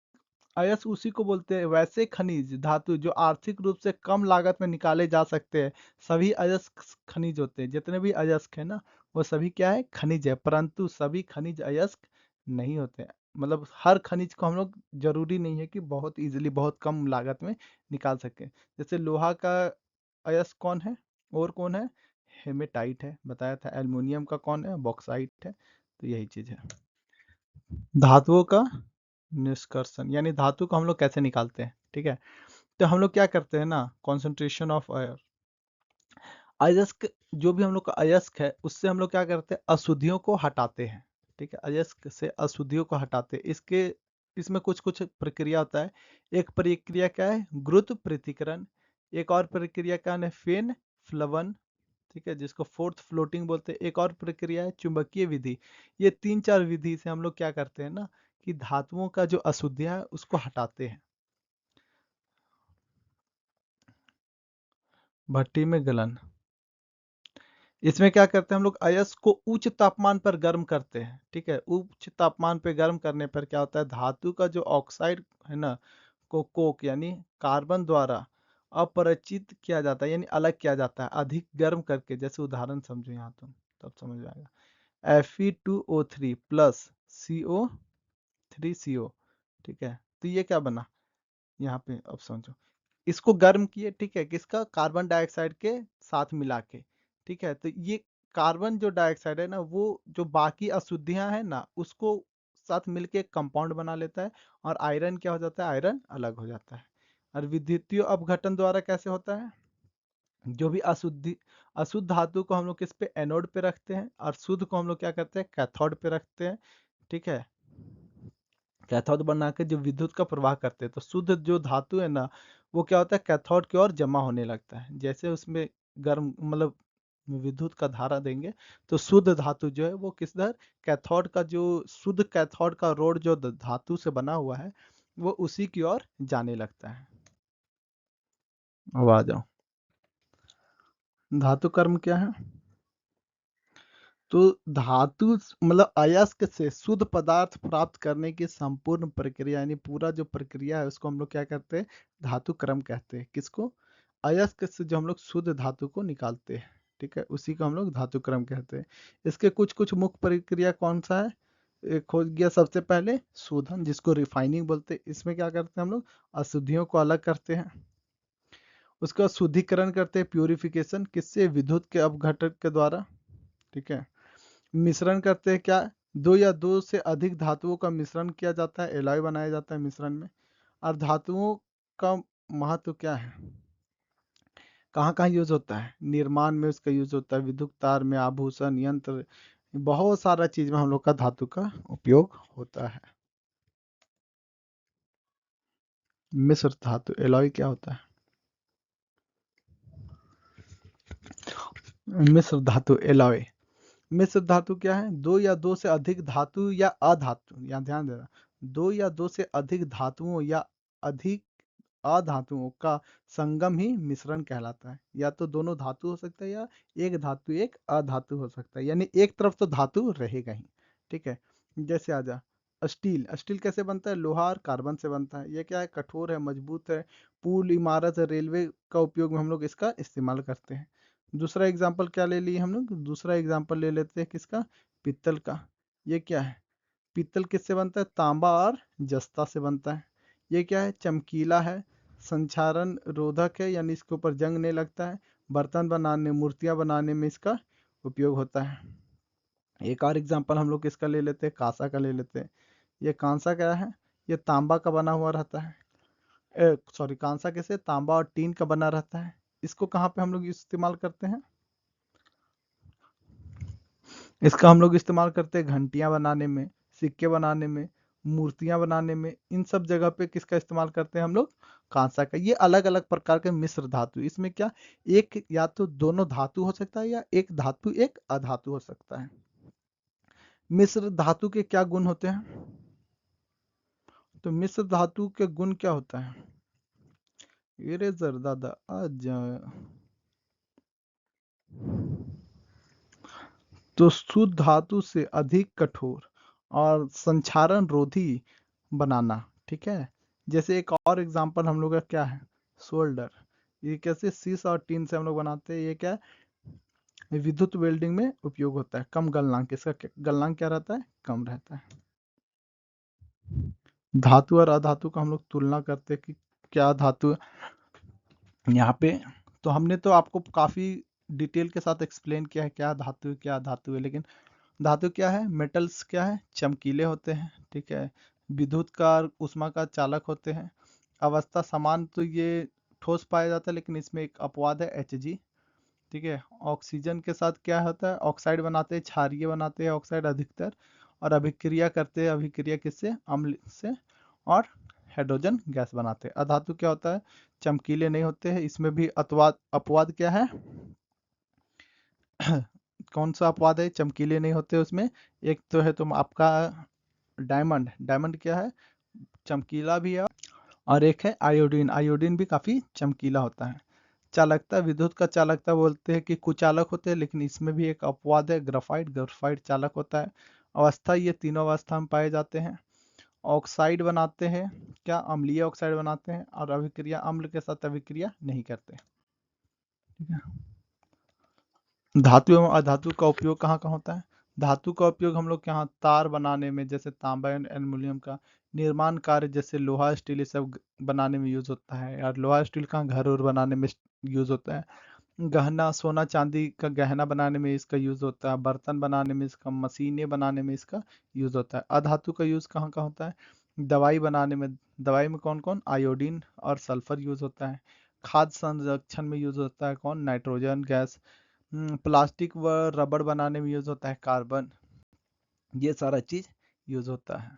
अयस्क उसी को बोलते हैं, वैसे खनिज धातु जो आर्थिक रूप से कम लागत में निकाले जा सकते हैं, सभी अयस्क खनिज होते हैं। जितने भी अयस्क है ना, वो सभी क्या है, खनिज है। परंतु सभी खनिज अयस्क नहीं होते हैं। मतलब हर खनिज को हम लोग जरूरी नहीं है कि बहुत इजीली बहुत कम लागत में निकाल सके। जैसे लोहा का अयस्क कौन है, और कौन है, हेमेटाइट है, बताया था। एल्युमिनियम का कौन है, बॉक्साइट है। तो यही चीज है। धातुओं का निष्कर्षण यानी धातु को हम लोग कैसे निकालते हैं। ठीक है, तो हम लोग क्या करते हैं ना, कॉन्सेंट्रेशन ऑफ आयर, अयस्क जो भी हम लोग का अयस्क है उससे हम लोग क्या करते हैं, अशुद्धियों को हटाते हैं। ठीक है, अयस्क से अशुद्धियों को हटाते हैं। इसमें कुछ कुछ प्रक्रिया होता है। एक प्रक्रिया क्या है, गुरुत्व पृथक्करण। एक और प्रक्रिया क्या है, फेन फ्लवन। ठीक है, जिसको फोर्थ फ्लोटिंग बोलते हैं। एक और प्रक्रिया है चुंबकीय विधि। ये 3-4 विधि से हम लोग क्या करते हैं ना, कि धातुओं का जो अशुद्धियां है उसको हटाते हैं। भट्टी में गलन, इसमें क्या करते हैं हम लोग, अयस्क को उच्च तापमान पर गर्म करते हैं। ठीक है, उच्च तापमान पर गर्म करने पर क्या होता है, धातु का जो ऑक्साइड है ना, को कोक यानी कार्बन द्वारा अपरिचित किया जाता है, यानी अलग किया जाता है अधिक गर्म करके। जैसे उदाहरण समझो यहाँ तुम, तब समझ में आएगा। Fe2O3 plus CO3CO। ठीक है, तो ये क्या बना यहाँ पे, अब समझो। इसको गर्म किए, ठीक है, किसका, कार्बन डाइऑक्साइड के साथ मिला के। ठीक है, तो ये कार्बन जो डाइऑक्साइड है ना, वो जो बाकी अशुद्धियां हैं ना, उसको साथ मिलके एक कंपाउंड बना लेता है। और आयरन क्या हो जाता है, आयरन अलग हो जाता है। और विद्युतीय अपघटन द्वारा कैसे होता है, जो भी अशुद्ध धातु को हम लोग किस पे, एनोड पे रखते हैं, और शुद्ध को हम लोग क्या करते हैं, कैथोड पे रखते हैं। ठीक है, कैथोड बना के जो विद्युत का प्रवाह करते हैं, तो शुद्ध जो धातु है ना, वो क्या होता है, कैथोड की ओर जमा होने लगता है। जैसे उसमें गर्म मतलब विद्युत का धारा देंगे, तो शुद्ध धातु जो है वो किस दर, कैथोड का जो शुद्ध कैथोड का रोड जो धातु से बना हुआ है, वो उसी की ओर जाने लगता है। अब आ जाओ, धातु कर्म क्या है। तो धातु मतलब अयस्क से शुद्ध पदार्थ प्राप्त करने की संपूर्ण प्रक्रिया, यानी पूरा जो प्रक्रिया है उसको हम लोग क्या करते हैं, धातु क्रम कहते हैं। किसको, अयस्क से जो हम लोग शुद्ध धातु को निकालते हैं। ठीक है, उसी को हम लोग धातु क्रम कहते हैं। इसके कुछ कुछ मुख्य प्रक्रिया कौन सा है, एक हो गया सबसे पहले शोधन, जिसको रिफाइनिंग बोलते हैं। इसमें क्या करते हैं हम लोग, अशुद्धियों को अलग करते हैं। उसके बाद शुद्धिकरण करते हैं, प्यूरिफिकेशन, किससे, विद्युत के अपघटन के द्वारा। ठीक है, मिश्रण करते हैं, क्या, दो या दो से अधिक धातुओं का मिश्रण किया जाता है, एलॉय बनाया जाता है मिश्रण में। और धातुओं का महत्व क्या है, कहाँ कहाँ यूज होता है, निर्माण में उसका यूज होता है, विद्युत तार में, आभूषण, यंत्र, बहुत सारा चीज में हम लोग का धातु का उपयोग होता है। मिश्र धातु एलॉय क्या होता है, मिश्र धातु एलॉय, मिश्र धातु क्या है, दो या दो से अधिक धातु या अधातु, यहाँ ध्यान देना, दो या दो से अधिक धातुओं या अधिक अधातुओं का संगम ही मिश्रण कहलाता है। या तो दोनों धातु हो सकता है, या एक धातु एक अधातु हो सकता है, यानी एक तरफ तो धातु रहेगा ही। ठीक है, जैसे आ जा, स्टील, स्टील कैसे बनता है, लोहा और कार्बन से बनता है। ये क्या है, कठोर है, मजबूत है। पुल, इमारत, रेलवे का उपयोग में हम लोग इसका इस्तेमाल करते हैं। दूसरा एग्जाम्पल क्या ले लिए हम लोग, दूसरा एग्जाम्पल ले लेते हैं किसका, पित्तल का। ये क्या है, पीतल किससे बनता है, तांबा और जस्ता से बनता है। ये क्या है, चमकीला है, संक्षारण रोधक है, यानी इसके ऊपर जंग नहीं लगता है। बर्तन बनाने, मूर्तियां बनाने में इसका उपयोग होता है। एक और एग्जांपल हम लोग इसका ले लेते हैं, कांसा का ले लेते हैं। ये कांसा क्या है, ये तांबा का बना हुआ रहता है। सॉरी, कांसा कैसे, तांबा और टीन का बना रहता है। इसको कहाँ पे हम लोग इस्तेमाल करते हैं? इसका हम लोग इस्तेमाल करते हैं घंटियां बनाने में, सिक्के बनाने में, मूर्तियां बनाने में। इन सब जगह पे किसका इस्तेमाल करते हैं हम लोग? कांसा का। ये अलग अलग प्रकार के मिश्र धातु, इसमें क्या एक या तो दोनों धातु हो सकता है या एक धातु एक अधातु हो सकता है। मिश्र धातु के क्या गुण होते हैं? तो मिश्र धातु के गुण क्या होता है? इरेजर दादा आ जाए। तो शुद्ध धातु से अधिक कठोर और संक्षारण रोधी बनाना। ठीक है, जैसे एक और एग्जांपल हम लोग का क्या है? शोल्डर। ये कैसे शीश और टीन से हम लोग बनाते हैं। ये क्या है? विद्युत वेल्डिंग में उपयोग होता है। कम गलनांक, इसका गलनांक क्या रहता है? कम रहता है। धातु और अधातु का हम लोग तुलना करते हैं कि क्या धातु यहाँ पे। तो हमने तो आपको काफी डिटेल के साथ एक्सप्लेन किया है क्या धातु है क्या धातु है, लेकिन धातु क्या है? मेटल्स क्या है? चमकीले होते हैं। ठीक है, विद्युत का और ऊष्मा का चालक होते हैं। अवस्था समान तो ये ठोस पाया जाता है, लेकिन इसमें एक अपवाद है Hg। ठीक है, ऑक्सीजन के साथ क्या होता है? ऑक्साइड बनाते हैं, क्षारीय बनाते हैं ऑक्साइड अधिकतर, और अभिक्रिया करते हैं। अभिक्रिया किससे? अम्ल से, और हाइड्रोजन गैस बनाते हैं। अधातु क्या होता है? चमकीले नहीं होते हैं। इसमें भी अपवाद, अपवाद क्या है? कौन सा अपवाद है? चमकीले नहीं होते उसमें। एक तो है तुम आपका डायमंड। डायमंड क्या है? चमकीला भी है। और एक है आयोडीन। आयोडीन भी काफी चमकीला होता है। चालकता, विद्युत का चालकता बोलते हैं कि कुचालक होते हैं, लेकिन इसमें भी एक अपवाद है, ग्राफाइट। ग्राफाइट चालक होता है। अवस्था, ये तीनों अवस्था में पाए जाते हैं। ऑक्साइड बनाते हैं, क्या अम्लीय ऑक्साइड बनाते हैं, और अभिक्रिया अम्ल के साथ अभिक्रिया नहीं करते। ठीक है, धातु एवं अधातु का उपयोग कहाँ कहाँ होता है? धातु का उपयोग हम लोग के यहाँ तार बनाने में, जैसे तांबा एल्युमिनियम का निर्माण कार्य, जैसे लोहा स्टील, ये सब बनाने में यूज होता है। और लोहा स्टील का घर और बनाने में यूज होता है। गहना, सोना चांदी का गहना बनाने में इसका यूज होता है। बर्तन बनाने में इसका, मशीनें बनाने में इसका यूज होता है। अधातु का यूज कहाँ कहाँ होता है? दवाई बनाने में। दवाई में कौन कौन? आयोडीन और सल्फर यूज होता है। खाद्य संरक्षण में यूज होता है कौन? Nitrogen gas. प्लास्टिक व रबड़ बनाने में यूज होता है कार्बन। ये सारा चीज यूज होता है।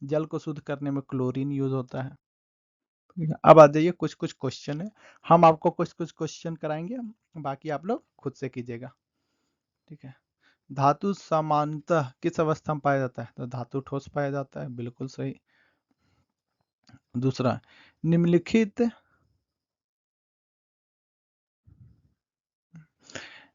जल को शुद्ध करने में क्लोरीन यूज होता है। ठीक है, अब आ जाइए, कुछ कुछ क्वेश्चन है। हम आपको कुछ कुछ क्वेश्चन कराएंगे, बाकी आप लोग खुद से कीजिएगा। ठीक है, धातु सामान्यतः किस अवस्था में पाया जाता है? तो धातु ठोस पाया जाता है, बिल्कुल सही। दूसरा, निम्नलिखित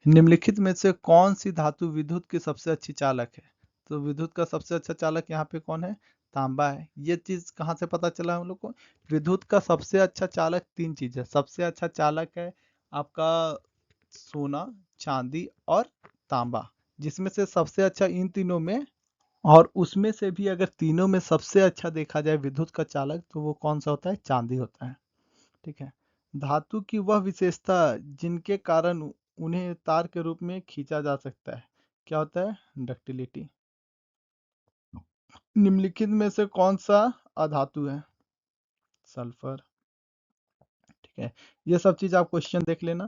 निम्नलिखित में से कौन सी धातु विद्युत की सबसे अच्छी चालक है? तो विद्युत का सबसे अच्छा चालक यहाँ पे कौन है? तांबा है। ये चीज कहाँ से पता चला हम लोग को? विद्युत का सबसे अच्छा चालक तीन चीज है। सबसे अच्छा चालक है आपका सोना, चांदी और तांबा, जिसमें से सबसे अच्छा इन तीनों में, और उसमें से भी अगर तीनों में सबसे अच्छा देखा जाए विद्युत का चालक, तो वो कौन सा होता है? चांदी होता है। ठीक है, धातु की वह विशेषता जिनके कारण उन्हें तार के रूप में खींचा जा सकता है, क्या होता है? डक्टिलिटी। निम्नलिखित में से कौन सा अधातु है? सल्फर। ठीक है, ये सब चीज आप क्वेश्चन देख लेना।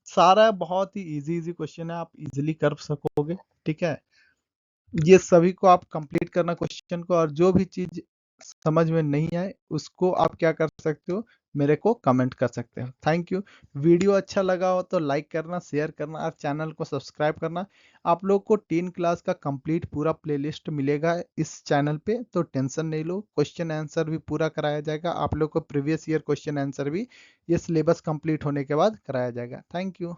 सारा बहुत ही इजी इजी क्वेश्चन है, आप इजीली कर सकोगे। ठीक है, ये सभी को आप कंप्लीट करना क्वेश्चन को, और जो भी चीज समझ में नहीं आए उसको आप क्या कर सकते हो? मेरे को कमेंट कर सकते हो। Thank you. वीडियो अच्छा लगा हो तो लाइक करना, शेयर करना और चैनल को सब्सक्राइब करना। आप लोग को 10 क्लास का कंप्लीट पूरा प्लेलिस्ट मिलेगा इस चैनल पे, तो टेंशन नहीं लो। क्वेश्चन आंसर भी पूरा कराया जाएगा आप लोग को। प्रीवियस ईयर क्वेश्चन आंसर भी ये सिलेबस कंप्लीट होने के बाद कराया जाएगा। Thank you.